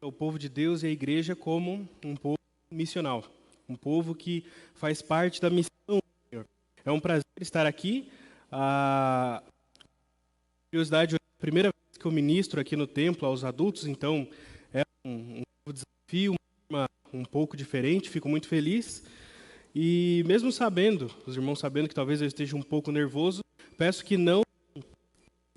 o povo de Deus e a igreja como um povo missional, um povo que faz parte da missão do Senhor. É um prazer estar aqui. A curiosidade, é a primeira vez que eu ministro aqui no templo aos adultos, então é um novo desafio, um pouco diferente, fico muito feliz. E mesmo sabendo, os irmãos sabendo que talvez eu esteja um pouco nervoso, peço que não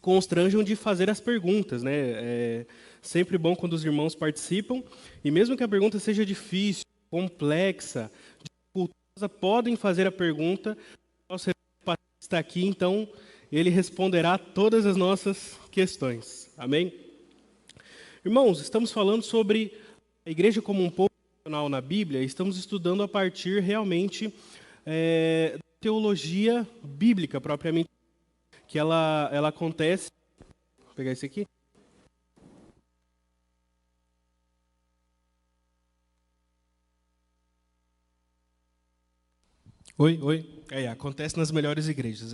constranjam de fazer as perguntas, né? É sempre bom quando os irmãos participam, e mesmo que a pergunta seja difícil, complexa, dificultosa, podem fazer a pergunta. O nosso pastor está aqui, então ele responderá todas as nossas questões. Amém? Irmãos, estamos falando sobre a igreja como um povo missional na Bíblia, e estamos estudando a partir realmente da teologia bíblica propriamente, que ela acontece. Vou pegar esse aqui. Oi. Acontece nas melhores igrejas.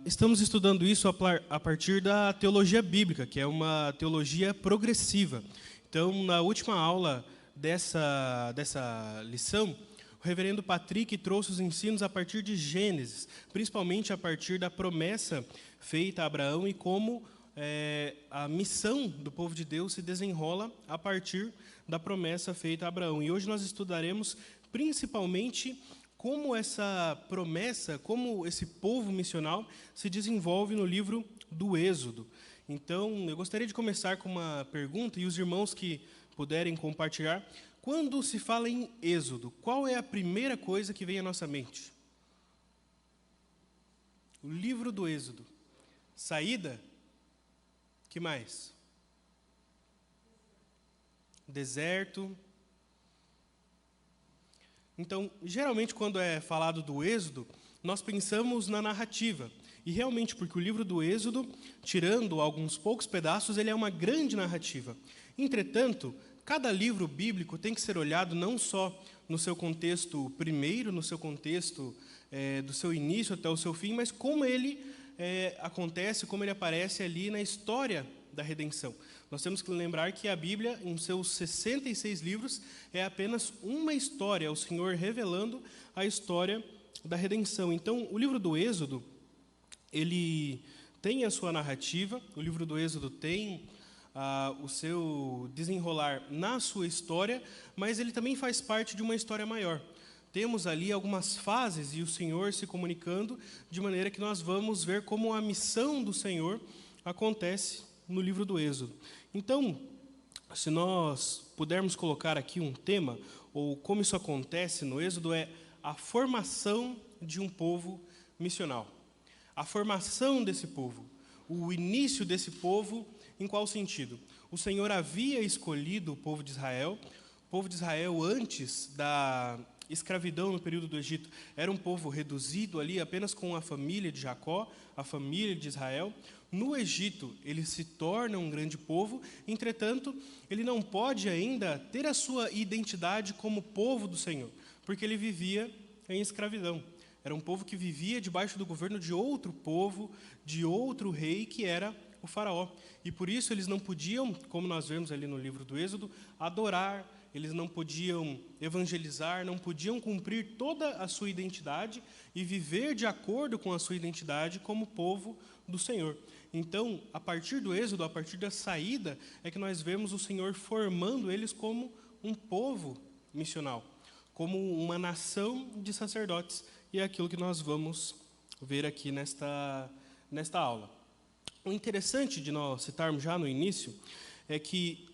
Estamos estudando isso a partir da teologia bíblica, que é uma teologia progressiva. Então, na última aula dessa lição, o reverendo Patrick trouxe os ensinos a partir de Gênesis, principalmente a partir da promessa feita a Abraão e como a missão do povo de Deus se desenrola a partir da promessa feita a Abraão. E hoje nós estudaremos principalmente como essa promessa, como esse povo missional se desenvolve no livro do Êxodo. Então, eu gostaria de começar com uma pergunta, e os irmãos que puderem compartilhar. Quando se fala em Êxodo, qual é a primeira coisa que vem à nossa mente? O livro do Êxodo. Saída? Que mais? Deserto. Então, geralmente, quando é falado do Êxodo, nós pensamos na narrativa. E realmente, porque o livro do Êxodo, tirando alguns poucos pedaços, ele é uma grande narrativa. Entretanto, cada livro bíblico tem que ser olhado não só no seu contexto primeiro, no seu contexto do seu início até o seu fim, mas como ele acontece, como ele aparece ali na história da redenção. Nós temos que lembrar que a Bíblia, em seus 66 livros, é apenas uma história, o Senhor revelando a história da redenção. Então, o livro do Êxodo, ele tem a sua narrativa, o livro do Êxodo tem o seu desenrolar na sua história, mas ele também faz parte de uma história maior. Temos ali algumas fases e o Senhor se comunicando, de maneira que nós vamos ver como a missão do Senhor acontece no livro do Êxodo. Então, se nós pudermos colocar aqui um tema, ou como isso acontece no Êxodo, é a formação de um povo missional. A formação desse povo, o início desse povo, em qual sentido? O Senhor havia escolhido o povo de Israel. O povo de Israel, antes da escravidão no período do Egito, era um povo reduzido ali apenas com a família de Jacó, a família de Israel. No Egito, ele se torna um grande povo, entretanto, ele não pode ainda ter a sua identidade como povo do Senhor, porque ele vivia em escravidão. Era um povo que vivia debaixo do governo de outro povo, de outro rei, que era o faraó. E por isso eles não podiam, como nós vemos ali no livro do Êxodo, adorar, eles não podiam evangelizar, não podiam cumprir toda a sua identidade e viver de acordo com a sua identidade como povo do Senhor. Então, a partir do Êxodo, a partir da saída, é que nós vemos o Senhor formando eles como um povo missional, como uma nação de sacerdotes. E é aquilo que nós vamos ver aqui nesta aula. O interessante de nós citarmos já no início é que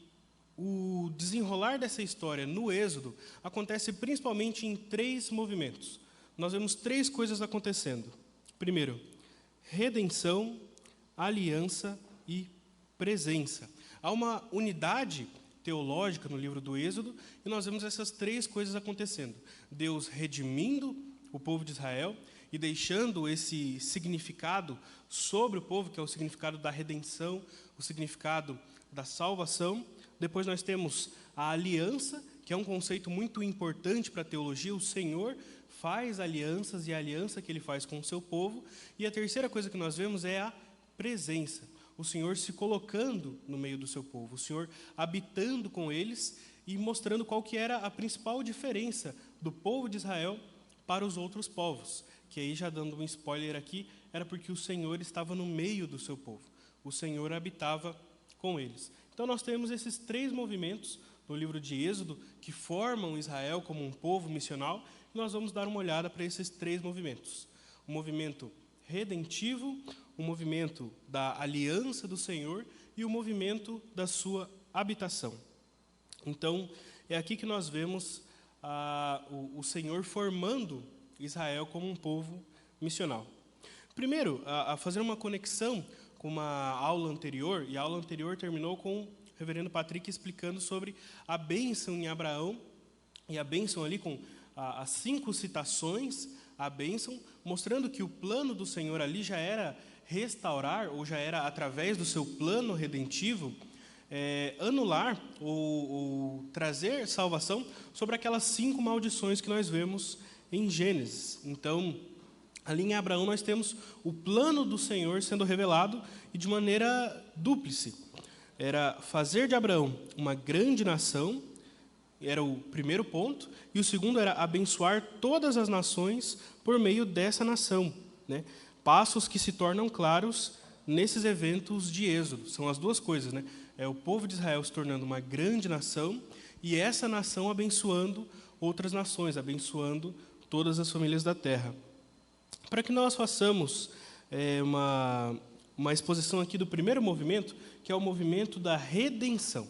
o desenrolar dessa história no Êxodo acontece principalmente em 3 movimentos. Nós vemos 3 coisas acontecendo. Primeiro, redenção, aliança e presença. Há uma unidade teológica no livro do Êxodo e nós vemos essas 3 coisas acontecendo. Deus redimindo o povo de Israel e deixando esse significado sobre o povo, que é o significado da redenção, o significado da salvação. Depois nós temos a aliança, que é um conceito muito importante para a teologia. O Senhor faz alianças e a aliança que Ele faz com o seu povo. E a terceira coisa que nós vemos é a presença. o Senhor se colocando no meio do seu povo, o Senhor habitando com eles e mostrando qual que era a principal diferença do povo de Israel para os outros povos. Que aí, já dando um spoiler aqui, era porque o Senhor estava no meio do seu povo. O Senhor habitava com eles. Então, nós temos esses 3 movimentos no livro de Êxodo que formam Israel como um povo missional. E nós vamos dar uma olhada para esses 3 movimentos. O movimento redentivo, o movimento da aliança do Senhor e o movimento da sua habitação. Então, é aqui que nós vemos o Senhor formando Israel como um povo missional. Primeiro, a fazer uma conexão com uma aula anterior, e a aula anterior terminou com o reverendo Patrick explicando sobre a bênção em Abraão, e a bênção ali com as 5 citações, a bênção, mostrando que o plano do Senhor ali já era restaurar, ou já era através do seu plano redentivo, anular ou trazer salvação sobre aquelas 5 maldições que nós vemos em Gênesis. Então, ali em Abraão nós temos o plano do Senhor sendo revelado e de maneira dúplice. Era fazer de Abraão uma grande nação, era o primeiro ponto, e o segundo era abençoar todas as nações por meio dessa nação, né? Passos que se tornam claros nesses eventos de Êxodo. São as 2 coisas, né? É o povo de Israel se tornando uma grande nação e essa nação abençoando outras nações, abençoando todas as famílias da terra. Para que nós façamos uma exposição aqui do primeiro movimento, que é o movimento da redenção.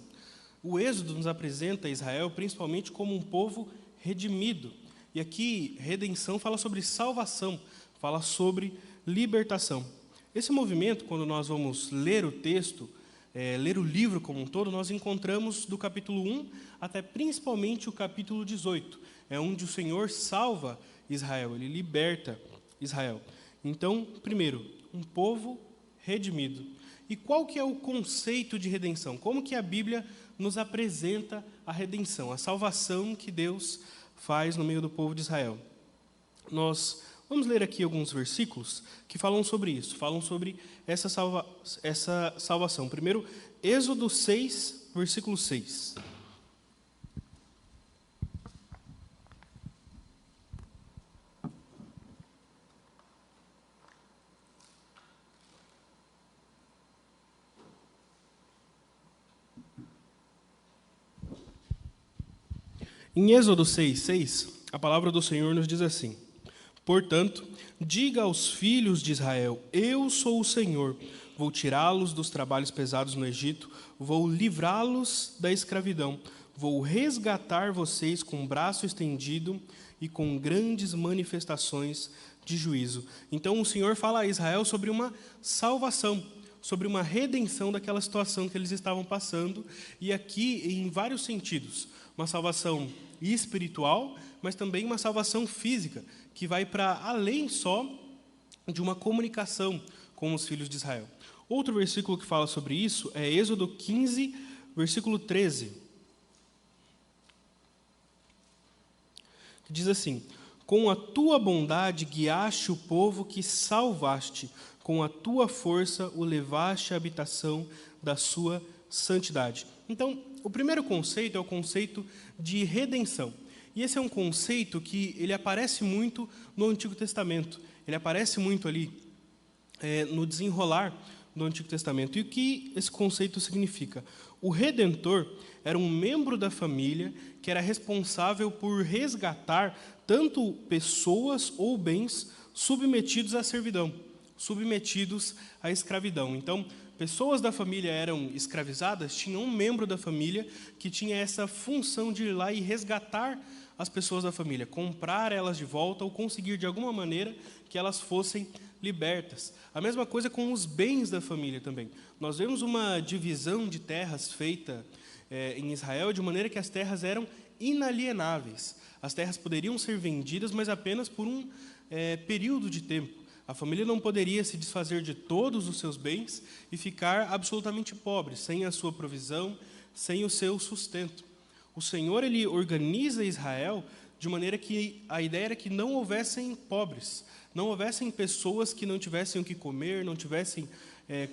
O Êxodo nos apresenta Israel principalmente como um povo redimido. E aqui, redenção fala sobre salvação, fala sobre libertação. Esse movimento, quando nós vamos ler o texto, ler o livro como um todo, nós encontramos do capítulo 1 até principalmente o capítulo 18. É onde o Senhor salva Israel, Ele liberta Israel. Então, primeiro, um povo redimido. E qual que é o conceito de redenção? Como que a Bíblia nos apresenta a redenção, a salvação que Deus faz no meio do povo de Israel? Nós vamos ler aqui alguns versículos que falam sobre isso, falam sobre essa salvação. Primeiro, Êxodo 6, versículo 6. Em Êxodo 6:6, a palavra do Senhor nos diz assim: portanto, diga aos filhos de Israel: eu sou o Senhor, vou tirá-los dos trabalhos pesados no Egito, vou livrá-los da escravidão, vou resgatar vocês com o braço estendido e com grandes manifestações de juízo. Então o Senhor fala a Israel sobre uma salvação, sobre uma redenção daquela situação que eles estavam passando, e aqui em vários sentidos. Uma salvação espiritual, mas também uma salvação física, que vai para além só de uma comunicação com os filhos de Israel. Outro versículo que fala sobre isso é Êxodo 15, versículo 13. Que diz assim: com a tua bondade guiaste o povo que salvaste, com a tua força o levaste à habitação da sua santidade. Então, o primeiro conceito é o conceito de redenção. E esse é um conceito que ele aparece muito no Antigo Testamento. Ele aparece muito ali no desenrolar do Antigo Testamento. E o que esse conceito significa? O Redentor era um membro da família que era responsável por resgatar tanto pessoas ou bens submetidos à servidão, submetidos à escravidão. Então, pessoas da família eram escravizadas, tinha um membro da família que tinha essa função de ir lá e resgatar as pessoas da família, comprar elas de volta ou conseguir de alguma maneira que elas fossem libertas. A mesma coisa com os bens da família também. Nós vemos uma divisão de terras feita em Israel de maneira que as terras eram inalienáveis. As terras poderiam ser vendidas, mas apenas por um período de tempo. A família não poderia se desfazer de todos os seus bens e ficar absolutamente pobre, sem a sua provisão, sem o seu sustento. O Senhor, Ele organiza Israel de maneira que a ideia era que não houvessem pobres, não houvessem pessoas que não tivessem o que comer, não tivessem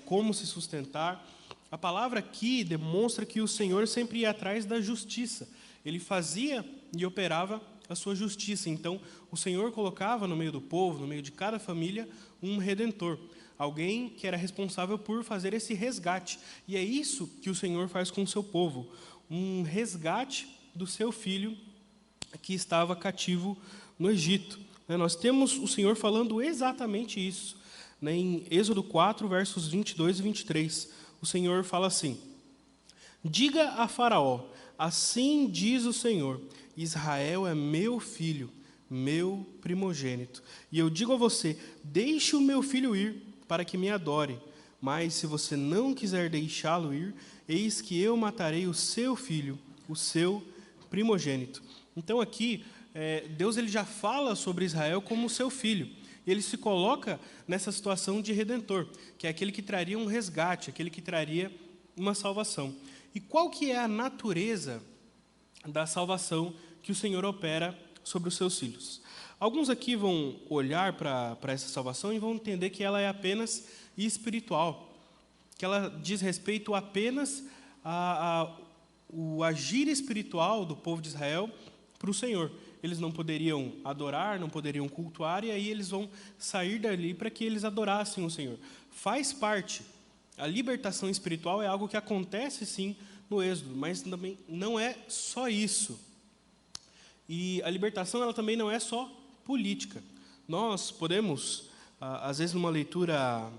como se sustentar. A palavra aqui demonstra que o Senhor sempre ia atrás da justiça. Ele fazia e operava a sua justiça. Então, o Senhor colocava no meio do povo, no meio de cada família, um redentor. Alguém que era responsável por fazer esse resgate. E é isso que o Senhor faz com o seu povo. Um resgate do seu filho que estava cativo no Egito. Nós temos o Senhor falando exatamente isso. Em Êxodo 4, versos 22 e 23. O Senhor fala assim: diga a Faraó, assim diz o Senhor, Israel é meu filho, meu primogênito. E eu digo a você, deixe o meu filho ir, para que me adore. Mas se você não quiser deixá-lo ir, eis que eu matarei o seu filho, o seu primogênito. Então aqui, Deus ele já fala sobre Israel como seu filho. E ele se coloca nessa situação de redentor, que é aquele que traria um resgate, aquele que traria uma salvação. E qual que é a natureza da salvação que o Senhor opera sobre os seus filhos? Alguns aqui vão olhar para essa salvação e vão entender que ela é apenas espiritual, que ela diz respeito apenas ao agir espiritual do povo de Israel para o Senhor. Eles não poderiam adorar, não poderiam cultuar, e aí eles vão sair dali para que eles adorassem o Senhor. Faz parte. A libertação espiritual é algo que acontece, sim, no Êxodo, mas também não é só isso. E a libertação ela também não é só política. Nós podemos, às vezes, numa leitura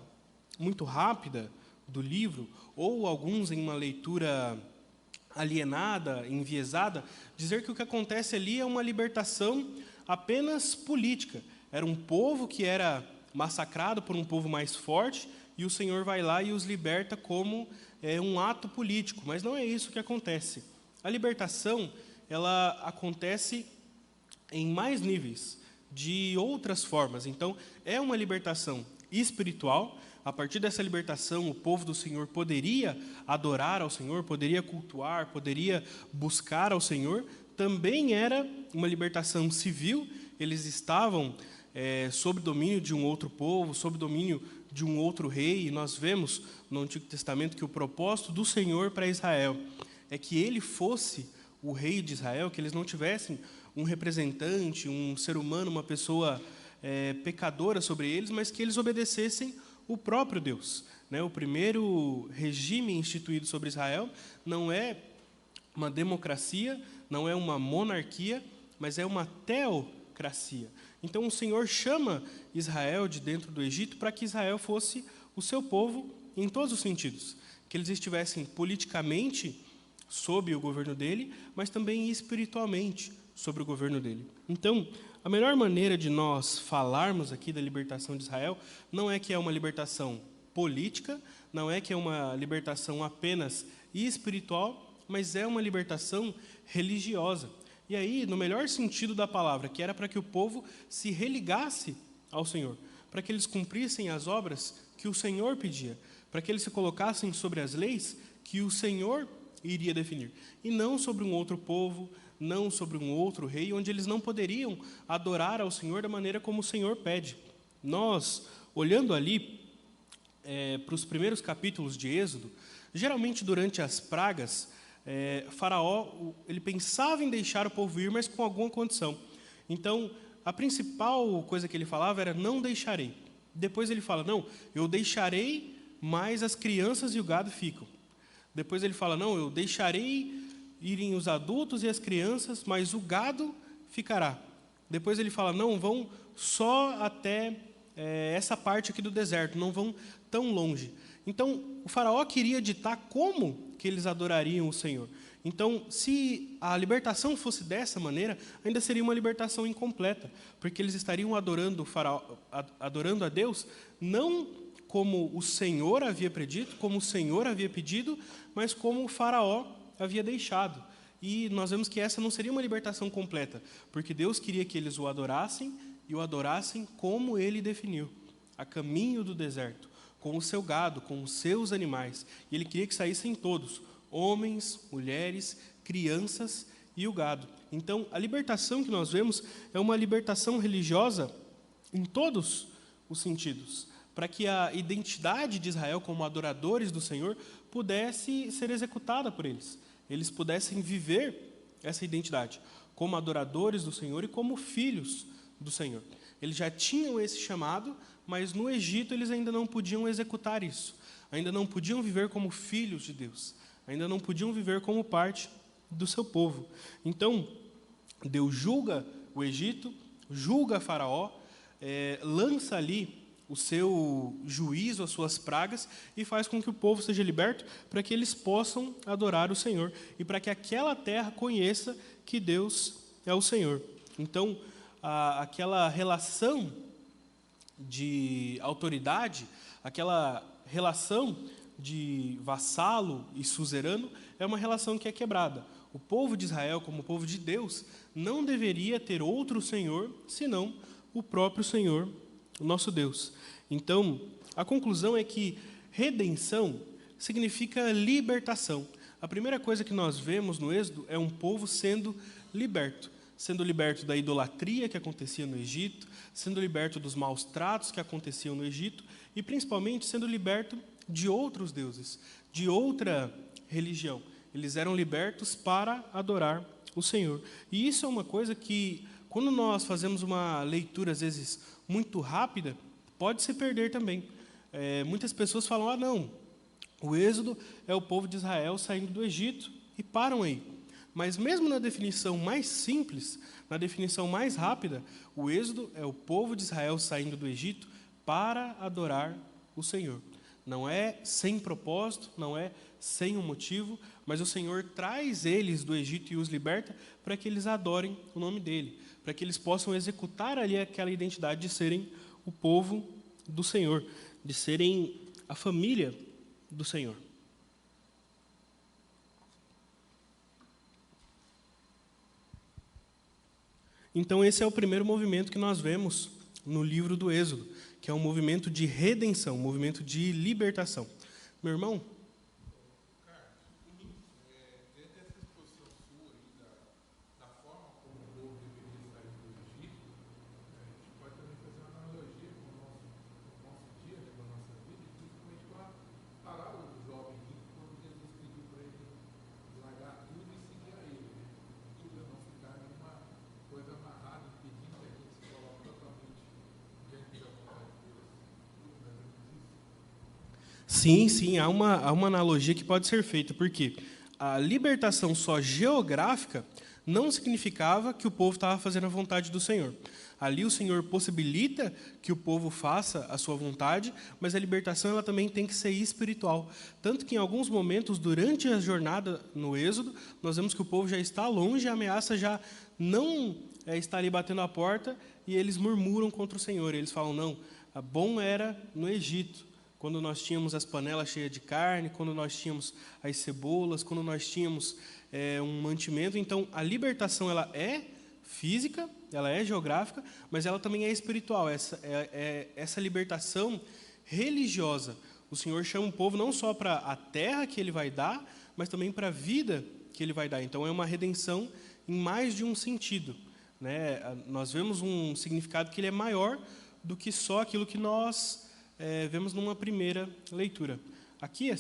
muito rápida do livro, ou alguns em uma leitura alienada, enviesada, dizer que o que acontece ali é uma libertação apenas política. Era um povo que era massacrado por um povo mais forte, e o Senhor vai lá e os liberta como um ato político. Mas não é isso que acontece. A libertação, ela acontece em mais níveis, de outras formas. Então, é uma libertação espiritual. A partir dessa libertação, o povo do Senhor poderia adorar ao Senhor, poderia cultuar, poderia buscar ao Senhor. Também era uma libertação civil. Eles estavam sob domínio de um outro povo, sob domínio de um outro rei. E nós vemos no Antigo Testamento que o propósito do Senhor para Israel é que ele fosse o rei de Israel, que eles não tivessem um representante, um ser humano, uma pessoa pecadora sobre eles, mas que eles obedecessem o próprio Deus. O primeiro regime instituído sobre Israel não é uma democracia, não é uma monarquia, mas é uma teocracia. Então o Senhor chama Israel de dentro do Egito para que Israel fosse o seu povo em todos os sentidos, que eles estivessem politicamente sob o governo dele, mas também espiritualmente sobre o governo dele. Então, a melhor maneira de nós falarmos aqui da libertação de Israel não é que é uma libertação política, não é que é uma libertação apenas espiritual, mas é uma libertação religiosa. E aí, no melhor sentido da palavra, que era para que o povo se religasse ao Senhor, para que eles cumprissem as obras que o Senhor pedia, para que eles se colocassem sobre as leis que o Senhor iria definir, e não sobre um outro povo, não sobre um outro rei, onde eles não poderiam adorar ao Senhor da maneira como o Senhor pede. Nós, olhando ali para os primeiros capítulos de Êxodo, geralmente durante as pragas, Faraó ele pensava em deixar o povo ir, mas com alguma condição. Então, a principal coisa que ele falava era, não deixarei. Depois ele fala, não, eu deixarei, mas as crianças e o gado ficam. Depois ele fala, não, eu deixarei irem os adultos e as crianças, mas o gado ficará. Depois ele fala, não, vão só até essa parte aqui do deserto, não vão tão longe. Então, o faraó queria ditar como que eles adorariam o Senhor. Então, se a libertação fosse dessa maneira, ainda seria uma libertação incompleta, porque eles estariam adorando a Deus, não como o Senhor havia predito, como o Senhor havia pedido, mas como o faraó havia deixado. E nós vemos que essa não seria uma libertação completa, porque Deus queria que eles o adorassem, e o adorassem como ele definiu, a caminho do deserto, com o seu gado, com os seus animais. E ele queria que saíssem todos, homens, mulheres, crianças e o gado. Então, a libertação que nós vemos é uma libertação religiosa em todos os sentidos, para que a identidade de Israel como adoradores do Senhor pudesse ser executada por eles. Eles pudessem viver essa identidade como adoradores do Senhor e como filhos do Senhor. Eles já tinham esse chamado, mas no Egito eles ainda não podiam executar isso. Ainda não podiam viver como filhos de Deus. Ainda não podiam viver como parte do seu povo. Então, Deus julga o Egito, julga Faraó, lança ali o seu juízo, as suas pragas, e faz com que o povo seja liberto para que eles possam adorar o Senhor e para que aquela terra conheça que Deus é o Senhor. Então, aquela relação de autoridade, aquela relação de vassalo e suzerano, é uma relação que é quebrada. O povo de Israel, como povo de Deus, não deveria ter outro Senhor, senão o próprio Senhor, o nosso Deus. Então, a conclusão é que redenção significa libertação. A primeira coisa que nós vemos no Êxodo é um povo sendo liberto da idolatria que acontecia no Egito, sendo liberto dos maus tratos que aconteciam no Egito e, principalmente, sendo liberto de outros deuses, de outra religião. Eles eram libertos para adorar o Senhor. E isso é uma coisa que, quando nós fazemos uma leitura, às vezes, muito rápida, pode se perder também. Muitas pessoas falam, não, o Êxodo é o povo de Israel saindo do Egito, e param aí. Mas mesmo na definição mais simples, na definição mais rápida, o Êxodo é o povo de Israel saindo do Egito para adorar o Senhor. Não é sem propósito, não é sem um motivo, mas o Senhor traz eles do Egito e os liberta para que eles adorem o nome dEle, para que eles possam executar ali aquela identidade de serem o povo do Senhor, de serem a família do Senhor. Então, esse é o primeiro movimento que nós vemos no livro do Êxodo, que é um movimento de redenção, um movimento de libertação. Meu irmão? Sim, há uma analogia que pode ser feita, porque a libertação só geográfica não significava que o povo estava fazendo a vontade do Senhor. Ali o Senhor possibilita que o povo faça a sua vontade, mas a libertação ela também tem que ser espiritual. Tanto que em alguns momentos, durante a jornada no Êxodo, nós vemos que o povo já está longe, a ameaça já não está ali batendo a porta, e eles murmuram contra o Senhor. Eles falam, não, bom era no Egito, quando nós tínhamos as panelas cheias de carne, quando nós tínhamos as cebolas, quando nós tínhamos um mantimento. Então, a libertação ela é física, ela é geográfica, mas ela também é espiritual. Essa libertação religiosa. O Senhor chama o povo não só para a terra que Ele vai dar, mas também para a vida que Ele vai dar. Então, é uma redenção em mais de um sentido, né? Nós vemos um significado que ele é maior do que só aquilo que nós vemos numa primeira leitura. Aqui,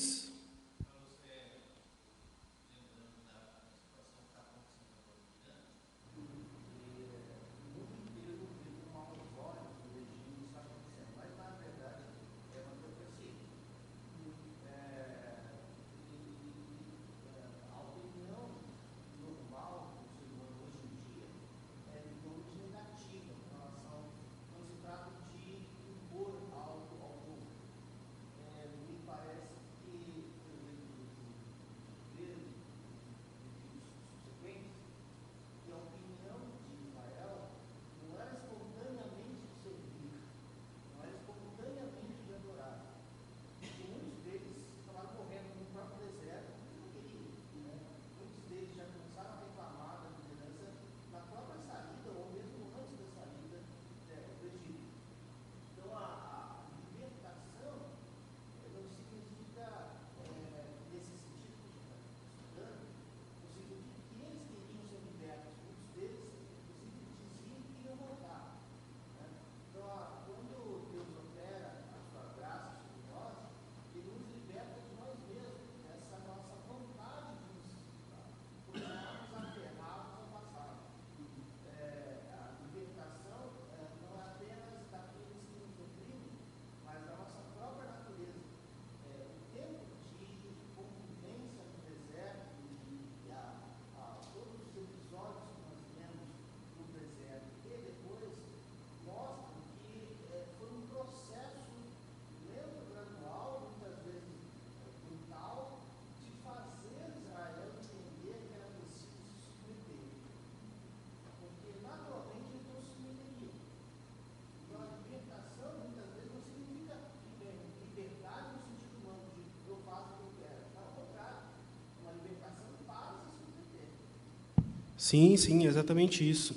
Sim, sim, exatamente isso.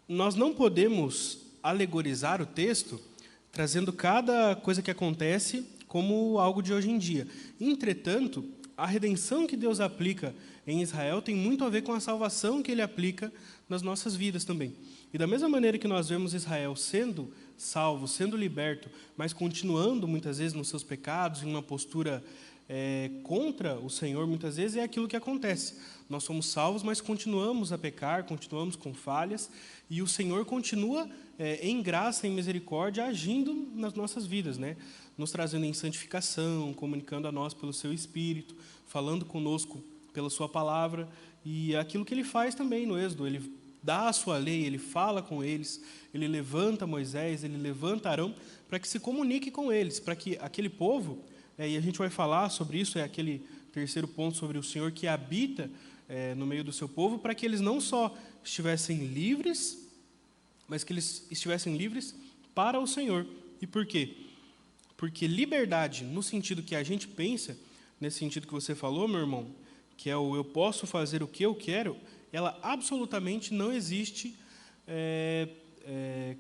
Nós não podemos alegorizar o texto trazendo cada coisa que acontece como algo de hoje em dia. Entretanto, a redenção que Deus aplica em Israel tem muito a ver com a salvação que Ele aplica nas nossas vidas também. E da mesma maneira que nós vemos Israel sendo salvo, sendo liberto, mas continuando muitas vezes nos seus pecados, em uma postura contra o Senhor, muitas vezes é aquilo que acontece. Nós somos salvos, mas continuamos a pecar, continuamos com falhas, e o Senhor continua em graça, em misericórdia, agindo nas nossas vidas, né? Nos trazendo em santificação, comunicando a nós pelo seu Espírito, falando conosco pela sua palavra, e aquilo que Ele faz também no Êxodo, Ele dá a sua lei, Ele fala com eles, Ele levanta Moisés, Ele levanta Arão, para que se comunique com eles, para que aquele povo, e a gente vai falar sobre isso, é aquele terceiro ponto sobre o Senhor que habita no meio do seu povo, para que eles não só estivessem livres, mas que eles estivessem livres para o Senhor. E por quê? Porque liberdade, no sentido que a gente pensa, nesse sentido que você falou, meu irmão, que é o eu posso fazer o que eu quero, ela absolutamente não existe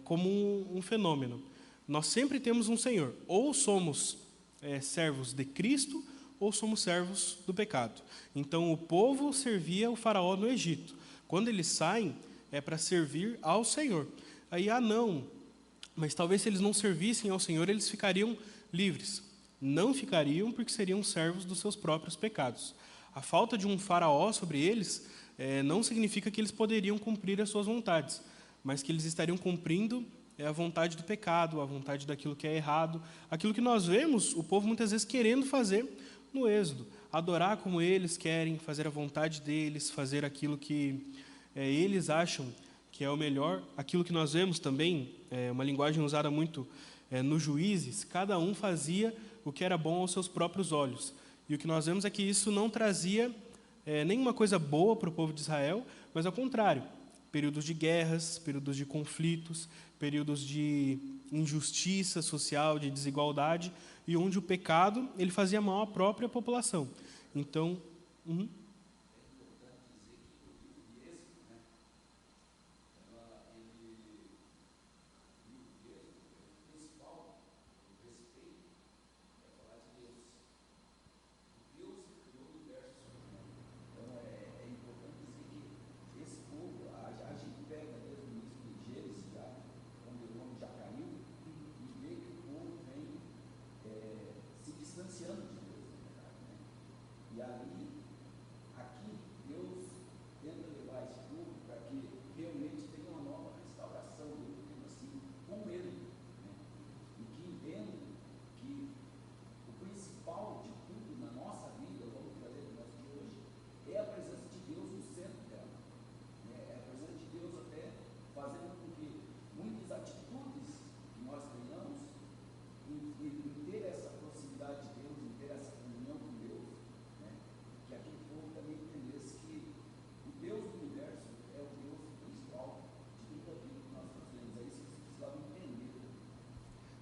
como um fenômeno. Nós sempre temos um Senhor. Ou somos servos de Cristo, ou somos servos do pecado. Então, o povo servia o faraó no Egito. Quando eles saem, é para servir ao Senhor. Aí, não, mas talvez se eles não servissem ao Senhor, eles ficariam livres. Não ficariam, porque seriam servos dos seus próprios pecados. A falta de um faraó sobre eles não significa que eles poderiam cumprir as suas vontades, mas que eles estariam cumprindo a vontade do pecado, a vontade daquilo que é errado, aquilo que nós vemos o povo muitas vezes querendo fazer no Êxodo, adorar como eles querem, fazer a vontade deles, fazer aquilo que eles acham que é o melhor. Aquilo que nós vemos também, uma linguagem usada muito nos Juízes, cada um fazia o que era bom aos seus próprios olhos. E o que nós vemos é que isso não trazia nenhuma coisa boa para o povo de Israel, mas ao contrário, períodos de guerras, períodos de conflitos, períodos de injustiça social, de desigualdade, e onde o pecado ele fazia mal à própria população. Então,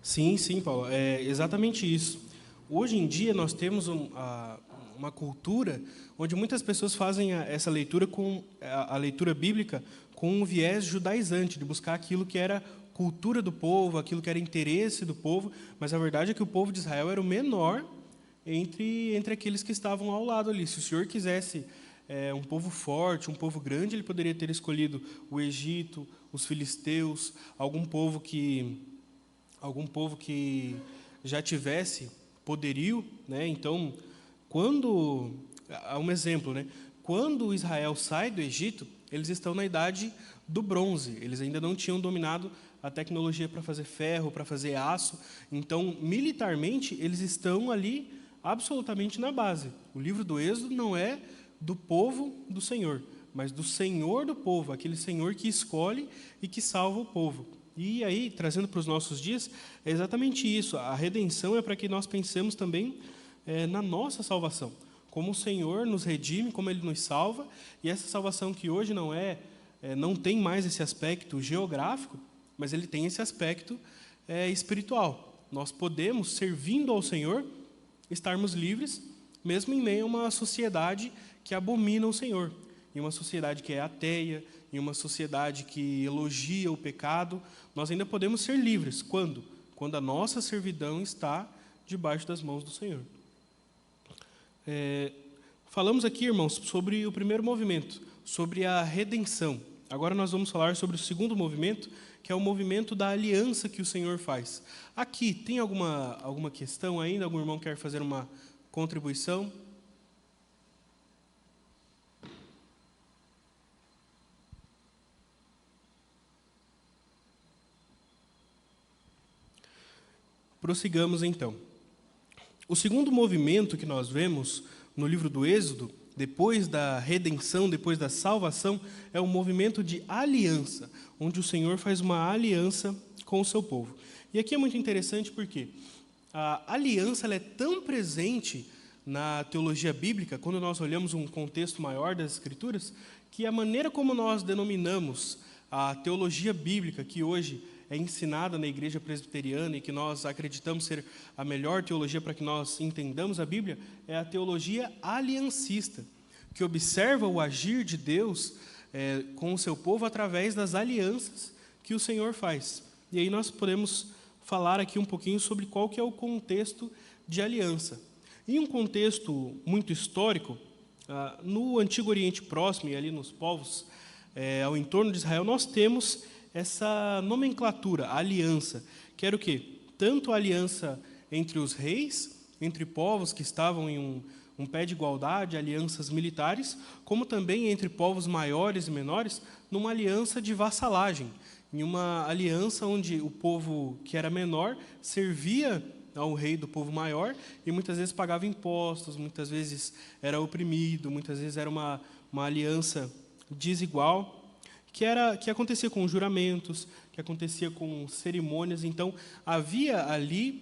sim, Paulo, é exatamente isso. Hoje em dia nós temos uma cultura onde muitas pessoas fazem essa leitura com a leitura bíblica com um viés judaizante, de buscar aquilo que era cultura do povo, aquilo que era interesse do povo, mas a verdade é que o povo de Israel era o menor entre aqueles que estavam ao lado ali. Se o Senhor quisesse um povo forte, um povo grande, Ele poderia ter escolhido o Egito, os filisteus, algum povo que já tivesse poderio, né? Então, há um exemplo, né? Quando Israel sai do Egito, eles estão na idade do bronze, eles ainda não tinham dominado a tecnologia para fazer ferro, para fazer aço, então, militarmente, eles estão ali absolutamente na base. O livro do Êxodo não é do povo do Senhor, mas do Senhor do povo, aquele Senhor que escolhe e que salva o povo. E aí, trazendo para os nossos dias, é exatamente isso. A redenção é para que nós pensemos também na nossa salvação. Como o Senhor nos redime, como Ele nos salva, e essa salvação que hoje não tem mais esse aspecto geográfico, mas ele tem esse aspecto espiritual. Nós podemos, servindo ao Senhor, estarmos livres, mesmo em meio a uma sociedade que abomina o Senhor, em uma sociedade que é ateia, em uma sociedade que elogia o pecado, nós ainda podemos ser livres. Quando? Quando a nossa servidão está debaixo das mãos do Senhor. Falamos aqui, irmãos, sobre o primeiro movimento, sobre a redenção. Agora nós vamos falar sobre o segundo movimento, que é o movimento da aliança que o Senhor faz. Aqui, tem alguma questão ainda? Algum irmão quer fazer uma contribuição? Prossigamos, então. O segundo movimento que nós vemos no livro do Êxodo, depois da redenção, depois da salvação, é um movimento de aliança, onde o Senhor faz uma aliança com o seu povo. E aqui é muito interessante porque a aliança ela é tão presente na teologia bíblica, quando nós olhamos um contexto maior das Escrituras, que a maneira como nós denominamos a teologia bíblica, que hoje é ensinada na igreja presbiteriana e que nós acreditamos ser a melhor teologia para que nós entendamos a Bíblia, é a teologia aliancista, que observa o agir de Deus com o seu povo através das alianças que o Senhor faz. E aí nós podemos falar aqui um pouquinho sobre qual que é o contexto de aliança. Em um contexto muito histórico, no Antigo Oriente Próximo e ali nos povos ao entorno de Israel, nós temos essa nomenclatura, a aliança, que era o quê? Tanto a aliança entre os reis, entre povos que estavam em um pé de igualdade, alianças militares, como também entre povos maiores e menores, numa aliança de vassalagem, em uma aliança onde o povo que era menor servia ao rei do povo maior e muitas vezes pagava impostos, muitas vezes era oprimido, muitas vezes era uma aliança desigual, que acontecia com juramentos, que acontecia com cerimônias. Então, havia ali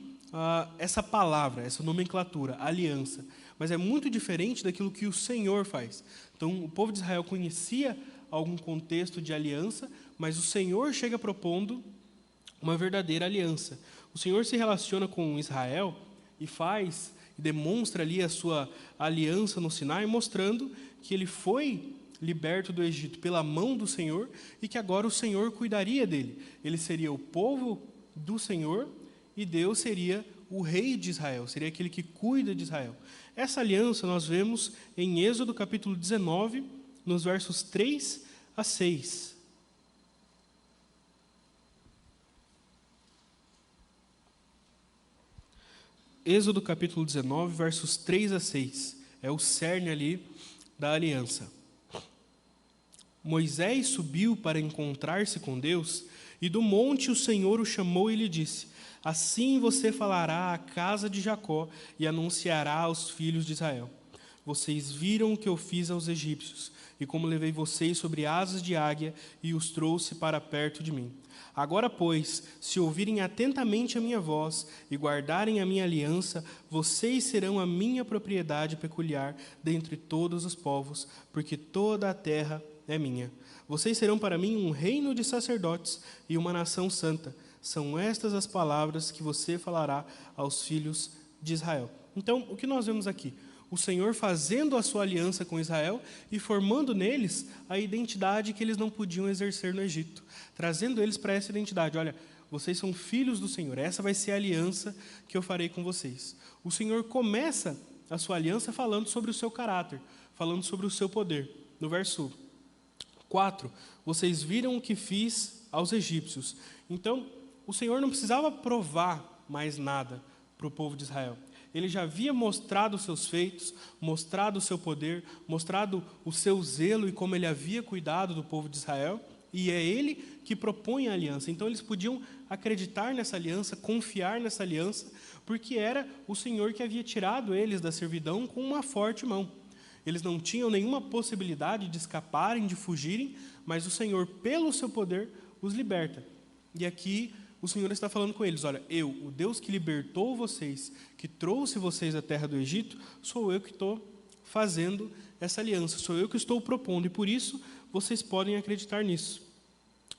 essa palavra, essa nomenclatura, aliança. Mas é muito diferente daquilo que o Senhor faz. Então, o povo de Israel conhecia algum contexto de aliança, mas o Senhor chega propondo uma verdadeira aliança. O Senhor se relaciona com Israel e demonstra ali a sua aliança no Sinai, mostrando que ele foi liberto do Egito pela mão do Senhor e que agora o Senhor cuidaria dele. Ele seria o povo do Senhor e Deus seria o rei de Israel, seria aquele que cuida de Israel. Essa aliança nós vemos em Êxodo capítulo 19, nos versos 3 a 6. Êxodo capítulo 19, versos 3 a 6. É o cerne ali da aliança. Moisés subiu para encontrar-se com Deus, e do monte o Senhor o chamou e lhe disse: assim você falará à casa de Jacó e anunciará aos filhos de Israel: vocês viram o que eu fiz aos egípcios, e como levei vocês sobre asas de águia e os trouxe para perto de mim. Agora, pois, se ouvirem atentamente a minha voz e guardarem a minha aliança, vocês serão a minha propriedade peculiar dentre todos os povos, porque toda a terra é minha. Vocês serão para mim um reino de sacerdotes e uma nação santa. São estas as palavras que você falará aos filhos de Israel. Então, o que nós vemos aqui? O Senhor fazendo a sua aliança com Israel e formando neles a identidade que eles não podiam exercer no Egito, trazendo eles para essa identidade. Olha, vocês são filhos do Senhor, essa vai ser a aliança que eu farei com vocês. O Senhor começa a sua aliança falando sobre o seu caráter, falando sobre o seu poder. No verso 4, vocês viram o que fiz aos egípcios. Então, o Senhor não precisava provar mais nada para o povo de Israel. Ele já havia mostrado os seus feitos, mostrado o seu poder, mostrado o seu zelo e como ele havia cuidado do povo de Israel, e é ele que propõe a aliança. Então eles podiam acreditar nessa aliança, confiar nessa aliança, porque era o Senhor que havia tirado eles da servidão com uma forte mão. Eles não tinham nenhuma possibilidade de escaparem, de fugirem, mas o Senhor, pelo seu poder, os liberta. E aqui o Senhor está falando com eles: olha, eu, o Deus que libertou vocês, que trouxe vocês da terra do Egito, sou eu que estou fazendo essa aliança, sou eu que estou propondo, e por isso vocês podem acreditar nisso.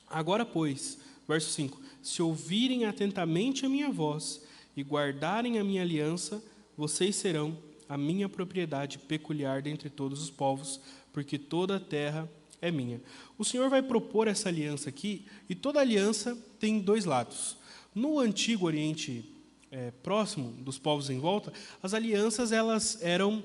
Agora, pois, verso 5, se ouvirem atentamente a minha voz e guardarem a minha aliança, vocês serão a minha propriedade peculiar dentre todos os povos, porque toda a terra é minha. O Senhor vai propor essa aliança aqui, e toda aliança tem dois lados. No antigo Oriente Próximo, dos povos em volta, as alianças elas eram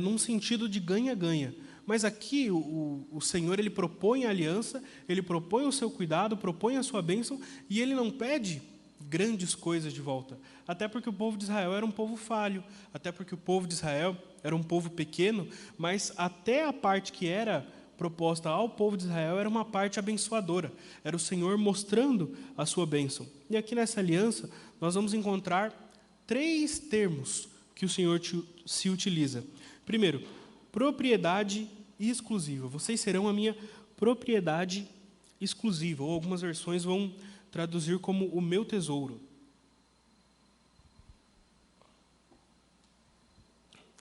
num sentido de ganha-ganha. Mas aqui o Senhor ele propõe a aliança, ele propõe o seu cuidado, propõe a sua bênção, e ele não pede grandes coisas de volta. Até porque o povo de Israel era um povo falho, até porque o povo de Israel era um povo pequeno, mas até a parte que era proposta ao povo de Israel era uma parte abençoadora. Era o Senhor mostrando a sua bênção. E aqui nessa aliança, nós vamos encontrar 3 termos que o Senhor se utiliza. Primeiro, propriedade exclusiva. Vocês serão a minha propriedade exclusiva. Ou algumas versões vão traduzir como o meu tesouro.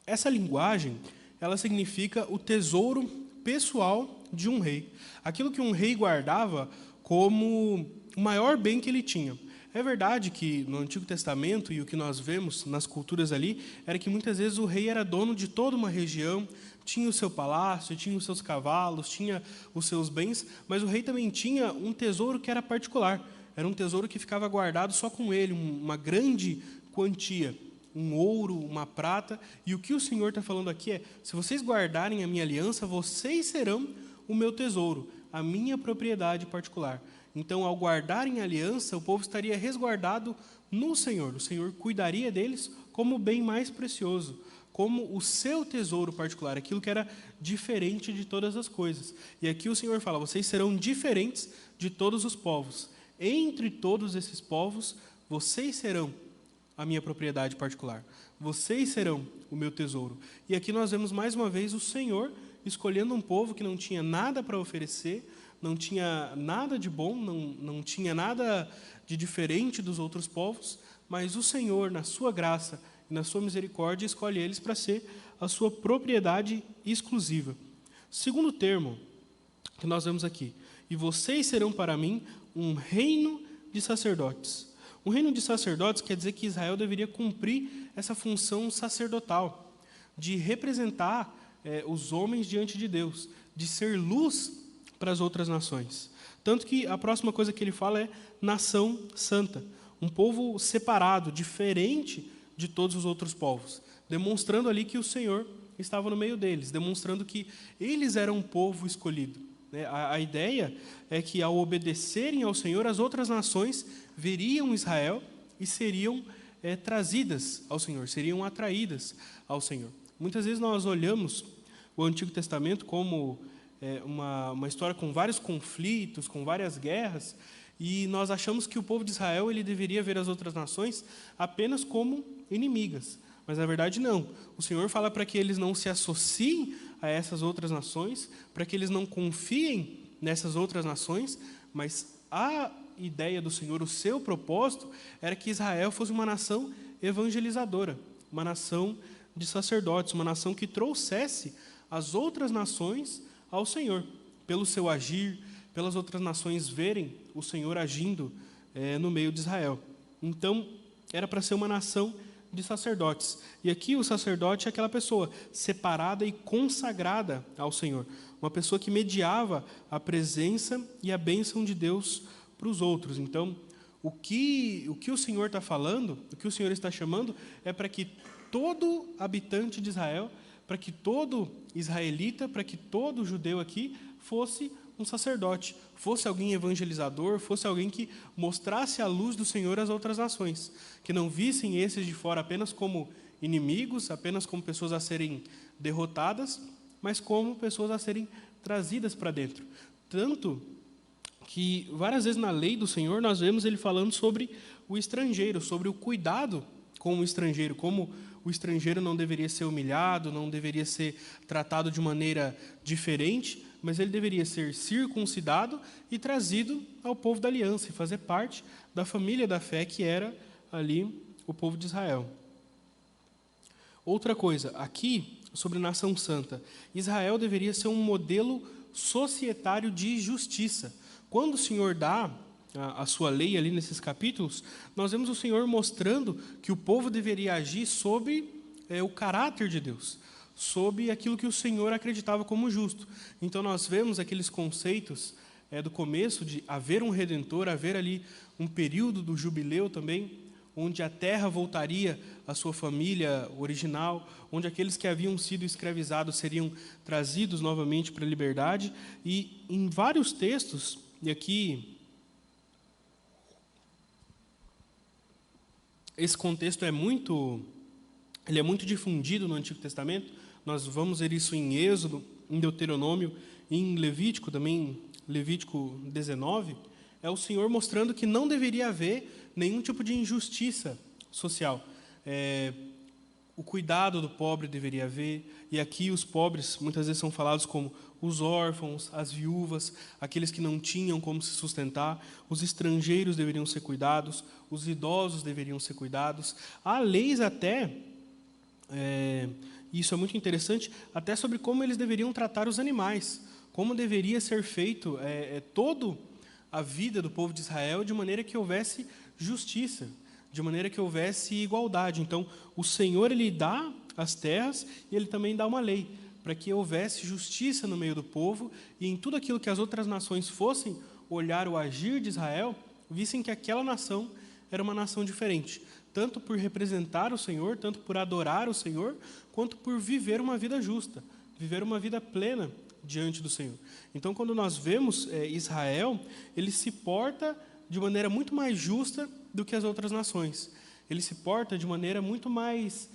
Essa linguagem, ela significa o tesouro pessoal de um rei. Aquilo que um rei guardava como o maior bem que ele tinha. É verdade que no Antigo Testamento, e o que nós vemos nas culturas ali, era que muitas vezes o rei era dono de toda uma região, tinha o seu palácio, tinha os seus cavalos, tinha os seus bens, mas o rei também tinha um tesouro que era particular. Era um tesouro que ficava guardado só com ele, uma grande quantia, um ouro, uma prata. E o que o Senhor está falando aqui é, se vocês guardarem a minha aliança, vocês serão o meu tesouro, a minha propriedade particular. Então, ao guardarem a aliança, o povo estaria resguardado no Senhor. O Senhor cuidaria deles como o bem mais precioso, como o seu tesouro particular, aquilo que era diferente de todas as coisas. E aqui o Senhor fala, vocês serão diferentes de todos os povos. Entre todos esses povos, vocês serão a minha propriedade particular. Vocês serão o meu tesouro. E aqui nós vemos mais uma vez o Senhor escolhendo um povo que não tinha nada para oferecer, não tinha nada de bom, não tinha nada de diferente dos outros povos, mas o Senhor, na sua graça e na sua misericórdia, escolhe eles para ser a sua propriedade exclusiva. Segundo termo que nós vemos aqui, e vocês serão para mim um reino de sacerdotes. Um reino de sacerdotes quer dizer que Israel deveria cumprir essa função sacerdotal, de representar os homens diante de Deus, de ser luz para as outras nações. Tanto que a próxima coisa que ele fala é nação santa, um povo separado, diferente de todos os outros povos, demonstrando ali que o Senhor estava no meio deles, demonstrando que eles eram um povo escolhido. A ideia é que, ao obedecerem ao Senhor, as outras nações veriam Israel e seriam trazidas ao Senhor, seriam atraídas ao Senhor. Muitas vezes nós olhamos o Antigo Testamento como uma história com vários conflitos, com várias guerras, e nós achamos que o povo de Israel ele deveria ver as outras nações apenas como inimigas. Mas, na verdade, não. O Senhor fala para que eles não se associem a essas outras nações, para que eles não confiem nessas outras nações, mas a ideia do Senhor, o seu propósito, era que Israel fosse uma nação evangelizadora, uma nação de sacerdotes, uma nação que trouxesse as outras nações ao Senhor, pelo seu agir, pelas outras nações verem o Senhor agindo no meio de Israel. Então, era para ser uma nação de sacerdotes. E aqui o sacerdote é aquela pessoa separada e consagrada ao Senhor, uma pessoa que mediava a presença e a bênção de Deus para os outros. Então, o que o Senhor está falando, o que o Senhor está chamando, é para que todo habitante de Israel, para que todo israelita, para que todo judeu aqui fosse um sacerdote, fosse alguém evangelizador, fosse alguém que mostrasse a luz do Senhor às outras nações, que não vissem esses de fora apenas como inimigos, apenas como pessoas a serem derrotadas, mas como pessoas a serem trazidas para dentro. Tanto que várias vezes na lei do Senhor nós vemos ele falando sobre o estrangeiro, sobre o cuidado com o estrangeiro, como o estrangeiro não deveria ser humilhado, não deveria ser tratado de maneira diferente, mas ele deveria ser circuncidado e trazido ao povo da aliança e fazer parte da família da fé que era ali o povo de Israel. Outra coisa, aqui sobre nação santa, Israel deveria ser um modelo societário de justiça. Quando o Senhor dá a sua lei ali nesses capítulos, nós vemos o Senhor mostrando que o povo deveria agir sob o caráter de Deus, sob aquilo que o Senhor acreditava como justo. Então nós vemos aqueles conceitos do começo de haver um Redentor, haver ali um período do jubileu também, onde a terra voltaria à sua família original, onde aqueles que haviam sido escravizados seriam trazidos novamente para a liberdade. E em vários textos, e aqui esse contexto é muito difundido no Antigo Testamento. Nós vamos ver isso em Êxodo, em Deuteronômio, em Levítico também, Levítico 19, é o Senhor mostrando que não deveria haver nenhum tipo de injustiça social. O cuidado do pobre deveria haver, e aqui os pobres muitas vezes são falados como os órfãos, as viúvas, aqueles que não tinham como se sustentar, os estrangeiros deveriam ser cuidados, os idosos deveriam ser cuidados. Há leis até, isso é muito interessante, até sobre como eles deveriam tratar os animais, como deveria ser feito toda a vida do povo de Israel de maneira que houvesse justiça, de maneira que houvesse igualdade. Então, o Senhor, Ele dá as terras e Ele também dá uma lei, para que houvesse justiça no meio do povo e em tudo aquilo que as outras nações fossem olhar o agir de Israel, vissem que aquela nação era uma nação diferente, tanto por representar o Senhor, tanto por adorar o Senhor, quanto por viver uma vida justa, viver uma vida plena diante do Senhor. Então, quando nós vemos Israel, ele se porta de maneira muito mais justa do que as outras nações. Ele se porta de maneira muito mais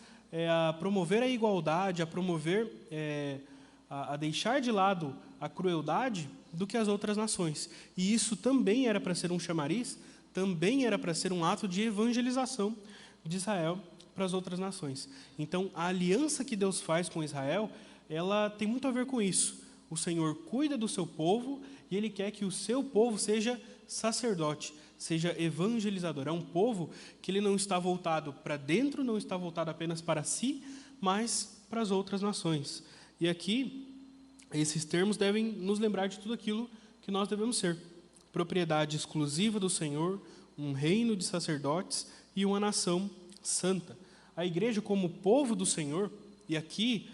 a promover a igualdade, a promover, a deixar de lado a crueldade do que as outras nações. E isso também era para ser um chamariz, também era para ser um ato de evangelização de Israel para as outras nações. Então, a aliança que Deus faz com Israel, ela tem muito a ver com isso. O Senhor cuida do seu povo e Ele quer que o seu povo seja sacerdote, seja evangelizador. É um povo que ele não está voltado para dentro, não está voltado apenas para si, mas para as outras nações. E aqui, esses termos devem nos lembrar de tudo aquilo que nós devemos ser. Propriedade exclusiva do Senhor, um reino de sacerdotes e uma nação santa. A igreja como povo do Senhor, e aqui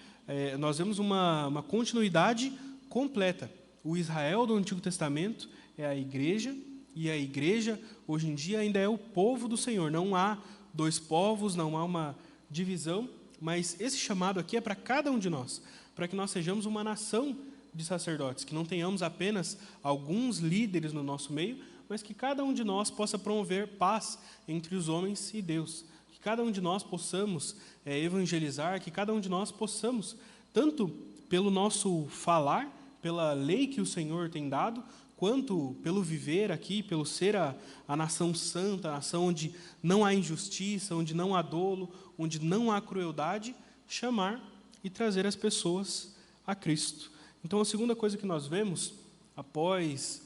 nós vemos uma continuidade completa. O Israel do Antigo Testamento é a igreja, e a igreja, hoje em dia, ainda é o povo do Senhor. Não há dois povos, não há uma divisão, mas esse chamado aqui é para cada um de nós, para que nós sejamos uma nação de sacerdotes, que não tenhamos apenas alguns líderes no nosso meio, mas que cada um de nós possa promover paz entre os homens e Deus. Que cada um de nós possamos evangelizar, que cada um de nós possamos, tanto pelo nosso falar, pela lei que o Senhor tem dado, quanto pelo viver aqui, pelo ser a nação santa, a nação onde não há injustiça, onde não há dolo, onde não há crueldade, chamar e trazer as pessoas a Cristo. Então, a segunda coisa que nós vemos, após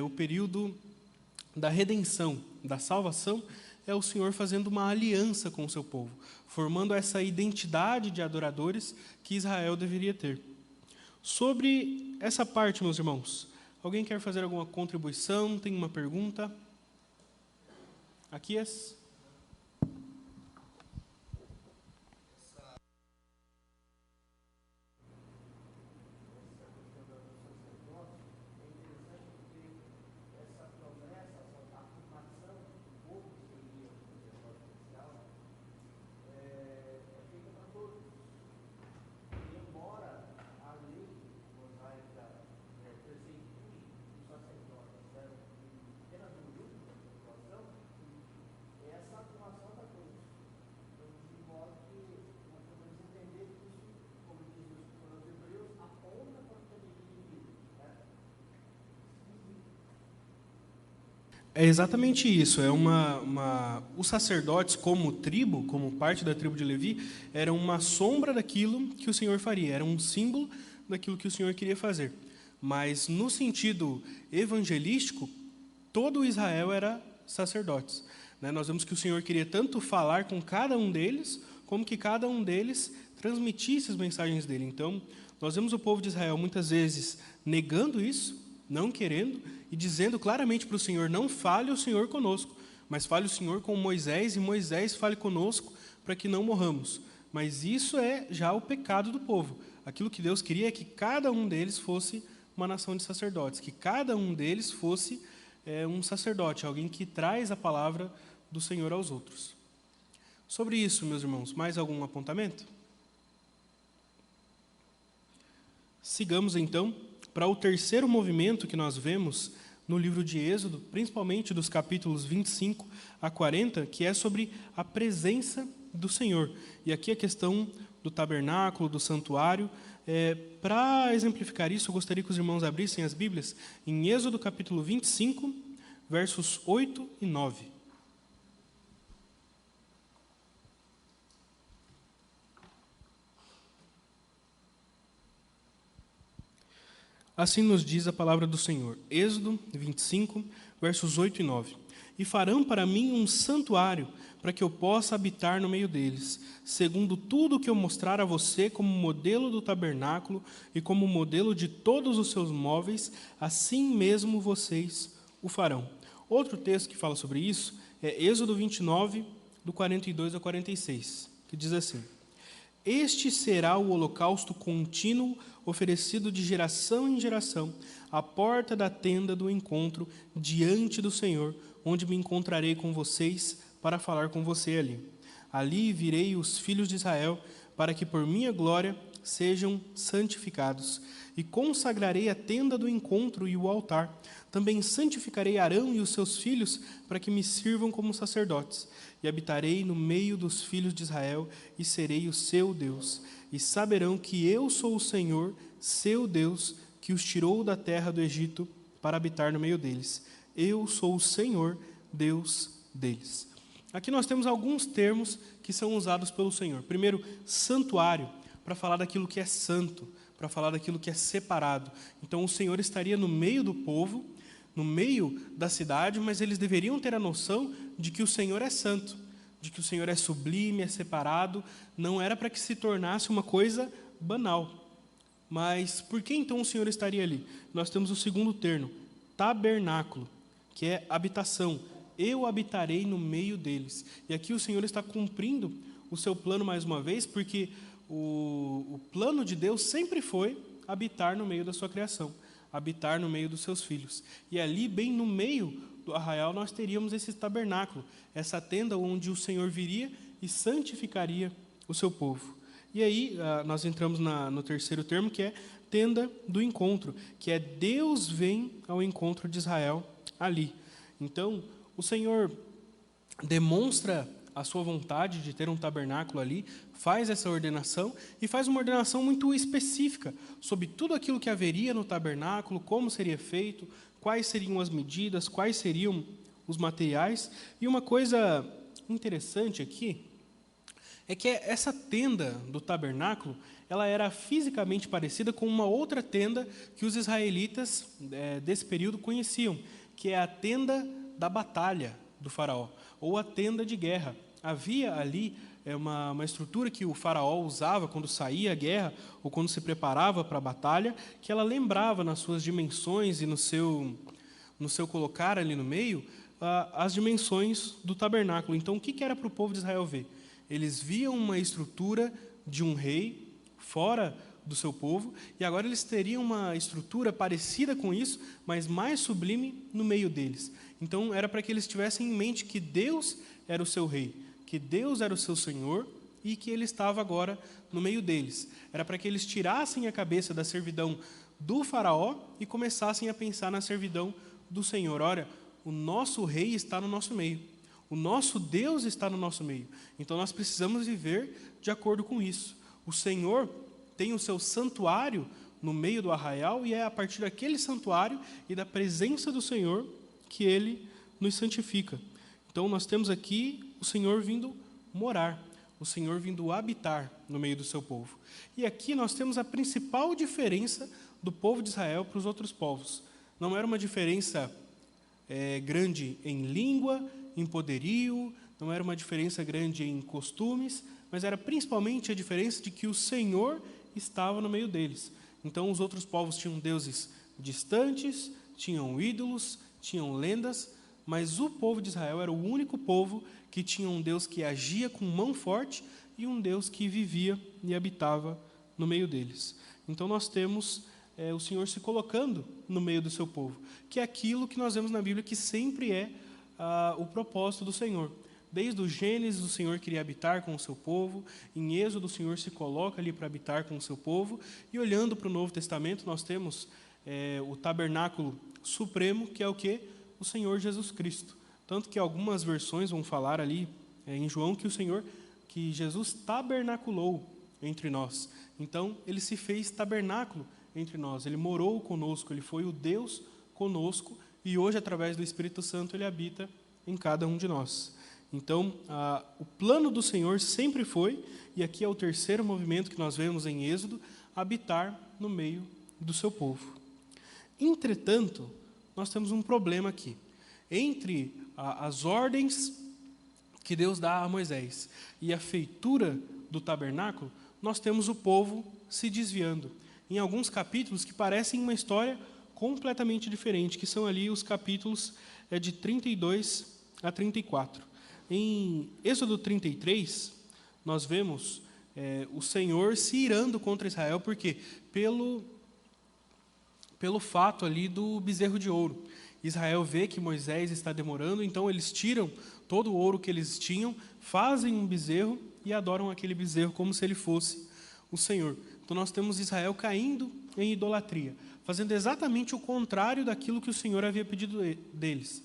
o período da redenção, da salvação, é o Senhor fazendo uma aliança com o seu povo, formando essa identidade de adoradores que Israel deveria ter. Sobre essa parte, meus irmãos, alguém quer fazer alguma contribuição? Tem uma pergunta? Aquias? É exatamente isso. Os sacerdotes, como tribo, como parte da tribo de Levi, eram uma sombra daquilo que o Senhor faria, era um símbolo daquilo que o Senhor queria fazer. Mas, no sentido evangelístico, todo Israel era sacerdotes. Nós vemos que o Senhor queria tanto falar com cada um deles, como que cada um deles transmitisse as mensagens dele. Então, nós vemos o povo de Israel muitas vezes negando isso, não querendo, e dizendo claramente para o Senhor, não fale o Senhor conosco, mas fale o Senhor com Moisés, e Moisés fale conosco para que não morramos. Mas isso é já o pecado do povo. Aquilo que Deus queria é que cada um deles fosse uma nação de sacerdotes, que cada um deles fosse um sacerdote, alguém que traz a palavra do Senhor aos outros. Sobre isso, meus irmãos, mais algum apontamento? Sigamos, então, para o terceiro movimento que nós vemos no livro de Êxodo, principalmente dos capítulos 25 a 40, que é sobre a presença do Senhor. E aqui a questão do tabernáculo, do santuário. Para exemplificar isso, eu gostaria que os irmãos abrissem as Bíblias em Êxodo capítulo 25, versos 8 e 9. Assim nos diz a palavra do Senhor. Êxodo 25, versos 8 e 9. E farão para mim um santuário, para que eu possa habitar no meio deles, segundo tudo o que eu mostrar a você como modelo do tabernáculo e como modelo de todos os seus móveis, assim mesmo vocês o farão. Outro texto que fala sobre isso é Êxodo 29, do 42 ao 46, que diz assim: Este será o holocausto contínuo oferecido de geração em geração, à porta da tenda do encontro, diante do Senhor, onde me encontrarei com vocês para falar com você ali. Ali virei os filhos de Israel, para que por minha glória sejam santificados. E consagrarei a tenda do encontro e o altar. Também santificarei Arão e os seus filhos, para que me sirvam como sacerdotes. E habitarei no meio dos filhos de Israel, e serei o seu Deus. E saberão que eu sou o Senhor, seu Deus, que os tirou da terra do Egito para habitar no meio deles. Eu sou o Senhor, Deus deles. Aqui nós temos alguns termos que são usados pelo Senhor. Primeiro, santuário, para falar daquilo que é santo, para falar daquilo que é separado. Então, o Senhor estaria no meio do povo, no meio da cidade, mas eles deveriam ter a noção de que o Senhor é santo, de que o Senhor é sublime, é separado. Não era para que se tornasse uma coisa banal. Mas por que então o Senhor estaria ali? Nós temos o segundo termo, tabernáculo, que é habitação. Eu habitarei no meio deles. E aqui o Senhor está cumprindo o seu plano mais uma vez, porque o plano de Deus sempre foi habitar no meio da sua criação, habitar no meio dos seus filhos. E ali, bem no meio do arraial, nós teríamos esse tabernáculo, essa tenda onde o Senhor viria e santificaria o seu povo. E aí, nós entramos no terceiro termo, que é tenda do encontro, que é Deus vem ao encontro de Israel ali. Então, o Senhor demonstra a sua vontade de ter um tabernáculo ali, faz essa ordenação e faz uma ordenação muito específica sobre tudo aquilo que haveria no tabernáculo, como seria feito, quais seriam as medidas, quais seriam os materiais. E uma coisa interessante aqui é que essa tenda do tabernáculo, ela era fisicamente parecida com uma outra tenda que os israelitas desse período conheciam, que é a tenda da batalha do faraó, ou a tenda de guerra. Havia ali uma estrutura que o faraó usava quando saía à guerra, ou quando se preparava para a batalha, que ela lembrava nas suas dimensões e no seu colocar ali no meio, as dimensões do tabernáculo. Então, o que era para o povo de Israel ver? Eles viam uma estrutura de um rei fora do seu povo, e agora eles teriam uma estrutura parecida com isso, mas mais sublime no meio deles. Então, era para que eles tivessem em mente que Deus era o seu rei, que Deus era o seu Senhor e que Ele estava agora no meio deles. Era para que eles tirassem a cabeça da servidão do faraó e começassem a pensar na servidão do Senhor. Olha, o nosso rei está no nosso meio. O nosso Deus está no nosso meio. Então, nós precisamos viver de acordo com isso. O Senhor tem o seu santuário no meio do arraial, e é a partir daquele santuário e da presença do Senhor que Ele nos santifica. Então, nós temos aqui o Senhor vindo morar, o Senhor vindo habitar no meio do seu povo. E aqui nós temos a principal diferença do povo de Israel para os outros povos. Não era uma diferença grande em língua, em poderio, não era uma diferença grande em costumes, mas era principalmente a diferença de que o Senhor estava no meio deles. Então, os outros povos tinham deuses distantes, tinham ídolos, tinham lendas, mas o povo de Israel era o único povo que tinha um Deus que agia com mão forte e um Deus que vivia e habitava no meio deles. Então nós temos o Senhor se colocando no meio do seu povo, que é aquilo que nós vemos na Bíblia que sempre é o propósito do Senhor. Desde o Gênesis, o Senhor queria habitar com o seu povo. Em Êxodo, o Senhor se coloca ali para habitar com o seu povo. E olhando para o Novo Testamento, nós temos o tabernáculo supremo, que é o quê? O Senhor Jesus Cristo. Tanto que algumas versões vão falar ali em João que Jesus tabernaculou entre nós. Então, ele se fez tabernáculo entre nós. Ele morou conosco, ele foi o Deus conosco. E hoje, através do Espírito Santo, ele habita em cada um de nós. Então, o plano do Senhor sempre foi, e aqui é o terceiro movimento que nós vemos em Êxodo, habitar no meio do seu povo. Entretanto, nós temos um problema aqui. Entre as ordens que Deus dá a Moisés e a feitura do tabernáculo, nós temos o povo se desviando. Em alguns capítulos que parecem uma história completamente diferente, que são ali os capítulos de 32 a 34. Em Êxodo 33, nós vemos o Senhor se irando contra Israel, porque pelo fato ali do bezerro de ouro. Israel vê que Moisés está demorando, então eles tiram todo o ouro que eles tinham, fazem um bezerro e adoram aquele bezerro como se ele fosse o Senhor. Então nós temos Israel caindo em idolatria, fazendo exatamente o contrário daquilo que o Senhor havia pedido deles.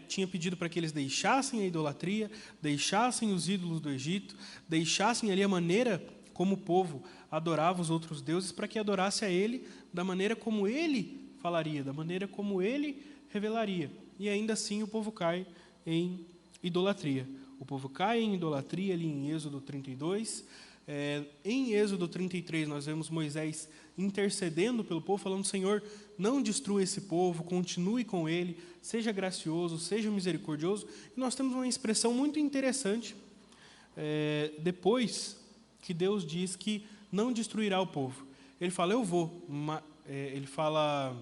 Tinha pedido para que eles deixassem a idolatria, deixassem os ídolos do Egito, deixassem ali a maneira como o povo adorava os outros deuses, para que adorasse a ele da maneira como ele falaria, da maneira como ele revelaria. E ainda assim o povo cai em idolatria. O povo cai em idolatria ali em Êxodo 32. Em Êxodo 33 nós vemos Moisés intercedendo pelo povo, falando: Senhor, não destrua esse povo, continue com ele, seja gracioso, seja misericordioso. E nós temos uma expressão muito interessante, depois que Deus diz que não destruirá o povo. Ele fala: eu vou. Ele fala,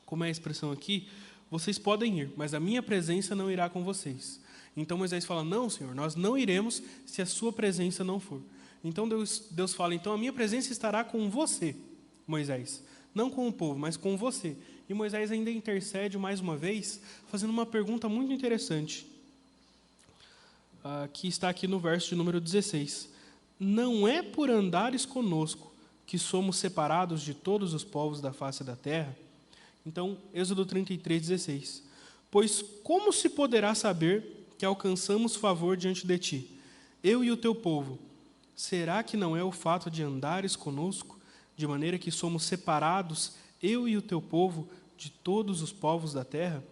como é a expressão aqui? Vocês podem ir, mas a minha presença não irá com vocês. Então Moisés fala: não, Senhor, nós não iremos se a sua presença não for. Então Deus fala: então a minha presença estará com você, Moisés. Não com o povo, mas com você. E Moisés ainda intercede mais uma vez, fazendo uma pergunta muito interessante, que está aqui no verso de número 16. Não é por andares conosco que somos separados de todos os povos da face da terra? Então, Êxodo 33, 16. Pois como se poderá saber que alcançamos favor diante de ti, eu e o teu povo? Será que não é o fato de andares conosco, de maneira que somos separados, eu e o teu povo, de todos os povos da terra?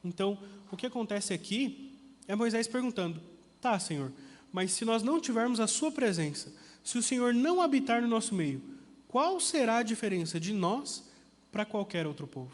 Então, o que acontece aqui é Moisés perguntando: tá, Senhor, mas se nós não tivermos a sua presença, se o Senhor não habitar no nosso meio, qual será a diferença de nós para qualquer outro povo?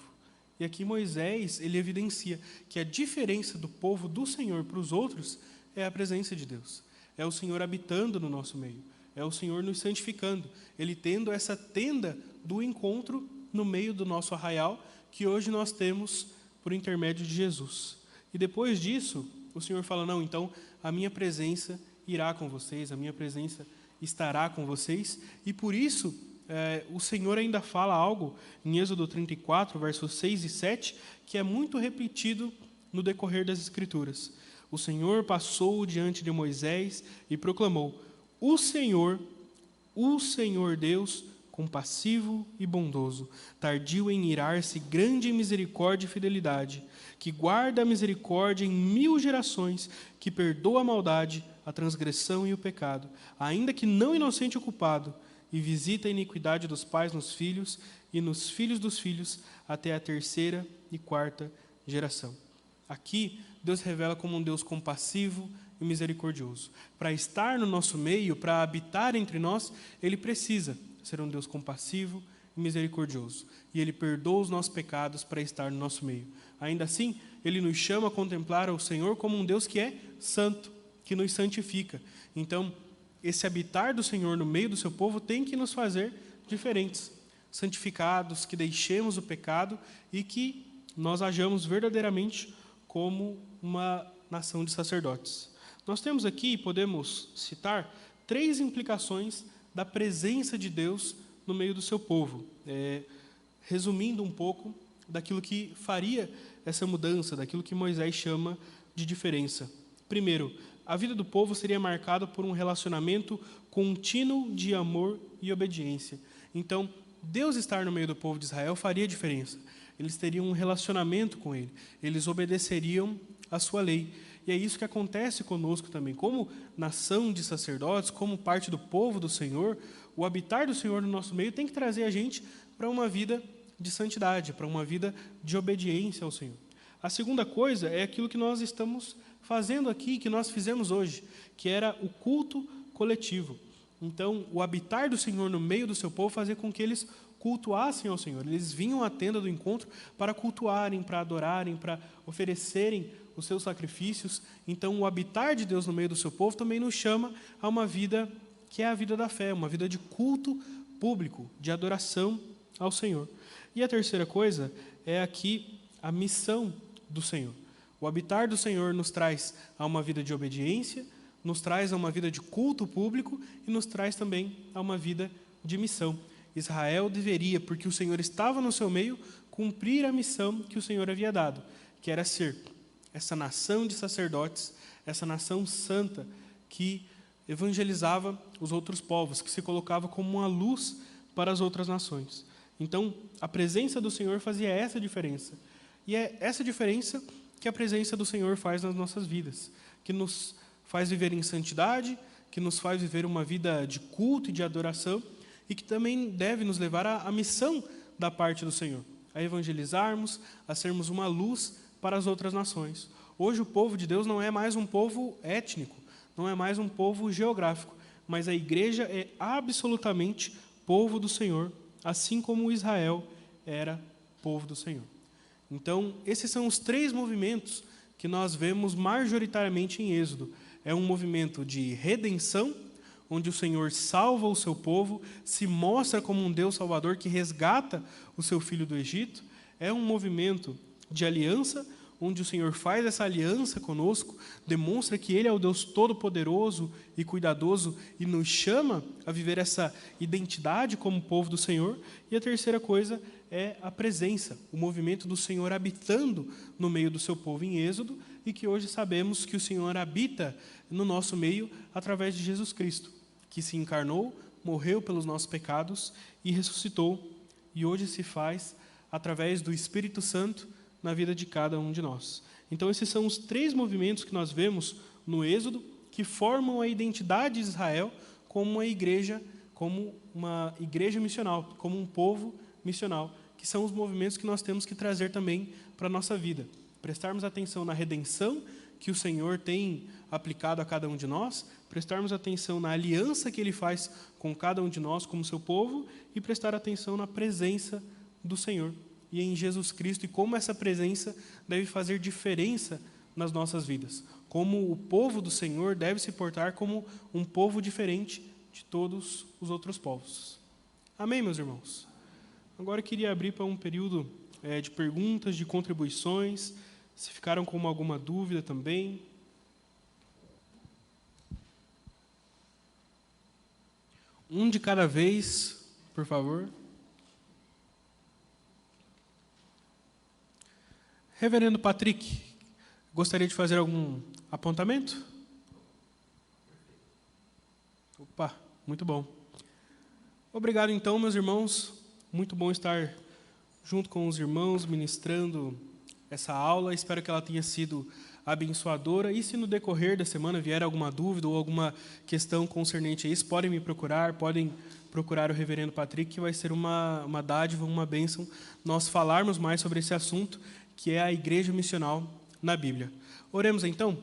E aqui Moisés, ele evidencia que a diferença do povo do Senhor para os outros é a presença de Deus. É o Senhor habitando no nosso meio. É o Senhor nos santificando. Ele tendo essa tenda do encontro no meio do nosso arraial, que hoje nós temos por intermédio de Jesus. E depois disso, o Senhor fala: não, então a minha presença irá com vocês, a minha presença estará com vocês. E por isso, o Senhor ainda fala algo em Êxodo 34, versos 6 e 7, que é muito repetido no decorrer das Escrituras. O Senhor passou diante de Moisés e proclamou: o Senhor Deus, compassivo e bondoso, tardio em irar-se, grande em misericórdia e fidelidade, que guarda a misericórdia em 1000 gerações, que perdoa a maldade, a transgressão e o pecado, ainda que não inocente o culpado, e visita a iniquidade dos pais nos filhos e nos filhos dos filhos, até a 3ª e 4ª geração. Aqui, Deus revela como um Deus compassivo e misericordioso. Para estar no nosso meio, para habitar entre nós, Ele precisa ser um Deus compassivo e misericordioso. E Ele perdoa os nossos pecados para estar no nosso meio. Ainda assim, Ele nos chama a contemplar o Senhor como um Deus que é santo, que nos santifica. Então, esse habitar do Senhor no meio do seu povo tem que nos fazer diferentes, santificados, que deixemos o pecado e que nós hajamos verdadeiramente como uma nação de sacerdotes. Nós temos aqui, podemos citar, 3 implicações da presença de Deus no meio do seu povo. Resumindo um pouco daquilo que faria essa mudança, daquilo que Moisés chama de diferença. Primeiro, a vida do povo seria marcada por um relacionamento contínuo de amor e obediência. Então, Deus estar no meio do povo de Israel faria diferença. Eles teriam um relacionamento com Ele. Eles obedeceriam a sua lei. E é isso que acontece conosco também. Como nação de sacerdotes, como parte do povo do Senhor, o habitar do Senhor no nosso meio tem que trazer a gente para uma vida de santidade, para uma vida de obediência ao Senhor. A segunda coisa é aquilo que nós estamos fazendo aqui, que nós fizemos hoje, que era o culto coletivo. Então, o habitar do Senhor no meio do seu povo fazia com que eles cultuassem ao Senhor. Eles vinham à tenda do encontro para cultuarem, para adorarem, para oferecerem os seus sacrifícios. Então, o habitar de Deus no meio do seu povo também nos chama a uma vida que é a vida da fé, uma vida de culto público, de adoração ao Senhor. E a terceira coisa é aqui a missão do Senhor. O habitar do Senhor nos traz a uma vida de obediência, nos traz a uma vida de culto público e nos traz também a uma vida de missão. Israel deveria, porque o Senhor estava no seu meio, cumprir a missão que o Senhor havia dado, que era ser essa nação de sacerdotes, essa nação santa que evangelizava os outros povos, que se colocava como uma luz para as outras nações. Então, a presença do Senhor fazia essa diferença. E é essa diferença que a presença do Senhor faz nas nossas vidas, que nos faz viver em santidade, que nos faz viver uma vida de culto e de adoração, e que também deve nos levar à missão da parte do Senhor, a evangelizarmos, a sermos uma luz para as outras nações. Hoje o povo de Deus não é mais um povo étnico, não é mais um povo geográfico, mas a igreja é absolutamente povo do Senhor, assim como Israel era povo do Senhor. Então, esses são os 3 movimentos que nós vemos majoritariamente em Êxodo. É um movimento de redenção, onde o Senhor salva o seu povo, se mostra como um Deus salvador que resgata o seu filho do Egito. É um movimento de aliança, onde o Senhor faz essa aliança conosco, demonstra que Ele é o Deus todo-poderoso e cuidadoso e nos chama a viver essa identidade como povo do Senhor. E a terceira coisa é a presença, o movimento do Senhor habitando no meio do seu povo em Êxodo, e que hoje sabemos que o Senhor habita no nosso meio através de Jesus Cristo, que se encarnou, morreu pelos nossos pecados e ressuscitou, e hoje se faz através do Espírito Santo na vida de cada um de nós. Então, esses são os 3 movimentos que nós vemos no Êxodo, que formam a identidade de Israel como uma igreja missional, como um povo missional, que são os movimentos que nós temos que trazer também para a nossa vida. Prestarmos atenção na redenção que o Senhor tem aplicado a cada um de nós, prestarmos atenção na aliança que Ele faz com cada um de nós como seu povo, e prestar atenção na presença do Senhor e em Jesus Cristo, e como essa presença deve fazer diferença nas nossas vidas. Como o povo do Senhor deve se portar como um povo diferente de todos os outros povos. Amém, meus irmãos? Agora eu queria abrir para um período de perguntas, de contribuições. Se ficaram com alguma dúvida também. Um de cada vez, por favor. Reverendo Patrick, gostaria de fazer algum apontamento? Opa, muito bom. Obrigado, então, meus irmãos. Muito bom estar junto com os irmãos, ministrando essa aula. Espero que ela tenha sido abençoadora. E se no decorrer da semana vier alguma dúvida ou alguma questão concernente a isso, podem me procurar, podem procurar o reverendo Patrick, que vai ser uma dádiva, uma bênção, nós falarmos mais sobre esse assunto, que é a igreja missional na Bíblia. Oremos então.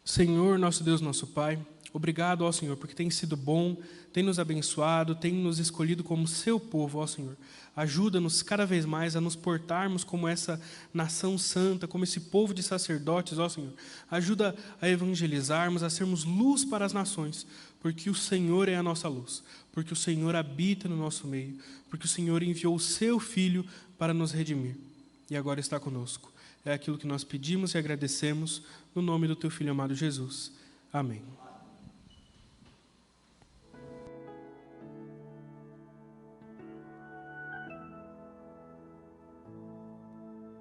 Senhor, nosso Deus, nosso Pai, obrigado, ó Senhor, porque tem sido bom, tem nos abençoado, tem nos escolhido como seu povo, ó Senhor. Ajuda-nos cada vez mais a nos portarmos como essa nação santa, como esse povo de sacerdotes, ó Senhor. Ajuda a evangelizarmos, a sermos luz para as nações, porque o Senhor é a nossa luz, porque o Senhor habita no nosso meio, porque o Senhor enviou o seu Filho para nos redimir. E agora está conosco. É aquilo que nós pedimos e agradecemos no nome do teu Filho amado Jesus. Amém.